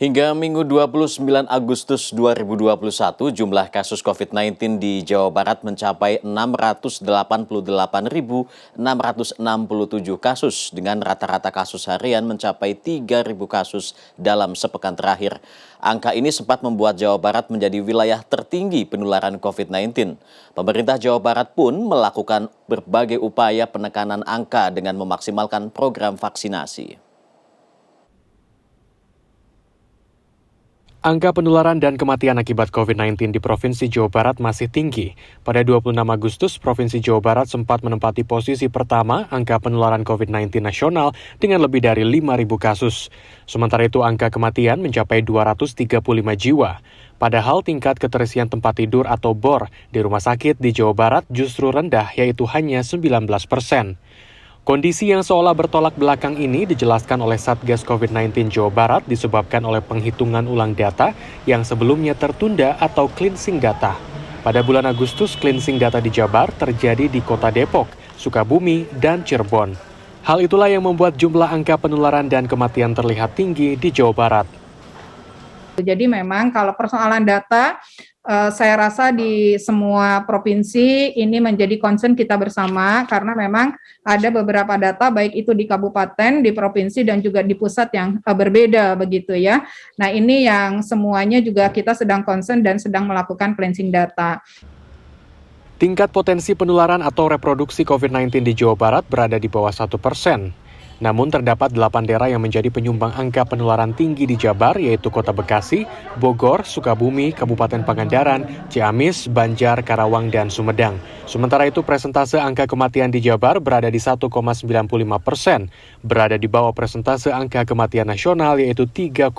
Hingga Minggu 29 Agustus 2021, jumlah kasus COVID-19 di Jawa Barat mencapai 688.667 kasus dengan rata-rata kasus harian mencapai 3.000 kasus dalam sepekan terakhir. Angka ini sempat membuat Jawa Barat menjadi wilayah tertinggi penularan COVID-19. Pemerintah Jawa Barat pun melakukan berbagai upaya penekanan angka dengan memaksimalkan program vaksinasi. Angka penularan dan kematian akibat COVID-19 di Provinsi Jawa Barat masih tinggi. Pada 26 Agustus, Provinsi Jawa Barat sempat menempati posisi pertama angka penularan COVID-19 nasional dengan lebih dari 5.000 kasus. Sementara itu, angka kematian mencapai 235 jiwa. Padahal tingkat keterisian tempat tidur atau BOR di rumah sakit di Jawa Barat justru rendah, yaitu hanya 19%. Kondisi yang seolah bertolak belakang ini dijelaskan oleh Satgas COVID-19 Jawa Barat disebabkan oleh penghitungan ulang data yang sebelumnya tertunda atau cleansing data. Pada bulan Agustus, cleansing data di Jabar terjadi di Kota Depok, Sukabumi, dan Cirebon. Hal itulah yang membuat jumlah angka penularan dan kematian terlihat tinggi di Jawa Barat. Jadi memang kalau persoalan data, saya rasa di semua provinsi ini menjadi concern kita bersama karena memang ada beberapa data baik itu di kabupaten, di provinsi dan juga di pusat yang berbeda begitu ya. Nah ini yang semuanya juga kita sedang concern dan sedang melakukan cleansing data. Tingkat potensi penularan atau reproduksi COVID-19 di Jawa Barat berada di bawah 1%. Namun terdapat 8 daerah yang menjadi penyumbang angka penularan tinggi di Jabar, yaitu Kota Bekasi, Bogor, Sukabumi, Kabupaten Pangandaran, Ciamis, Banjar, Karawang, dan Sumedang. Sementara itu presentase angka kematian di Jabar berada di 1,95%, berada di bawah presentase angka kematian nasional yaitu 3,2%.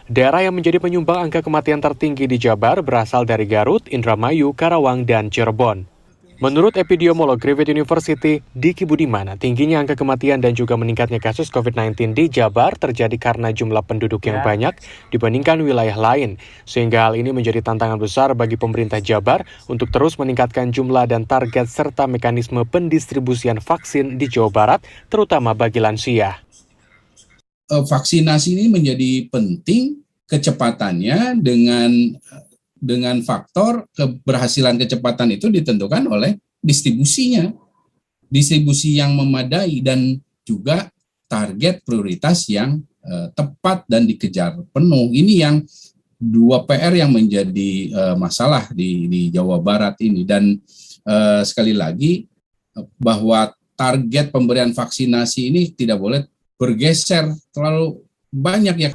Daerah yang menjadi penyumbang angka kematian tertinggi di Jabar berasal dari Garut, Indramayu, Karawang, dan Cirebon. Menurut epidemiolog Griffith University, Diki Budiman, tingginya angka kematian dan juga meningkatnya kasus COVID-19 di Jabar terjadi karena jumlah penduduk yang banyak dibandingkan wilayah lain, sehingga hal ini menjadi tantangan besar bagi pemerintah Jabar untuk terus meningkatkan jumlah dan target serta mekanisme pendistribusian vaksin di Jawa Barat, terutama bagi lansia. Vaksinasi ini menjadi penting kecepatannya dengan faktor keberhasilan kecepatan itu ditentukan oleh distribusinya. Distribusi yang memadai dan juga target prioritas yang tepat dan dikejar penuh. Ini yang dua PR yang menjadi masalah di Jawa Barat ini. Dan sekali lagi bahwa target pemberian vaksinasi ini tidak boleh bergeser terlalu banyak ya.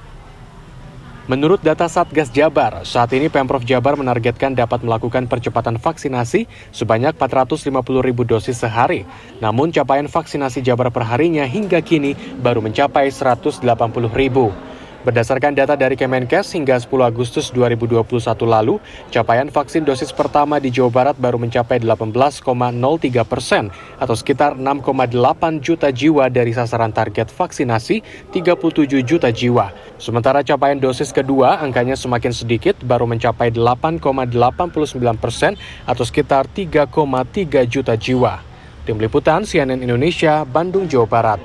Menurut data Satgas Jabar, saat ini Pemprov Jabar menargetkan dapat melakukan percepatan vaksinasi sebanyak 450.000 dosis sehari. Namun capaian vaksinasi Jabar perharinya hingga kini baru mencapai 180.000. Berdasarkan data dari Kemenkes hingga 10 Agustus 2021 lalu, capaian vaksin dosis pertama di Jawa Barat baru mencapai 18,03% atau sekitar 6,8 juta jiwa dari sasaran target vaksinasi 37 juta jiwa. Sementara capaian dosis kedua angkanya semakin sedikit, baru mencapai 8,89% atau sekitar 3,3 juta jiwa. Tim Liputan CNN Indonesia, Bandung, Jawa Barat.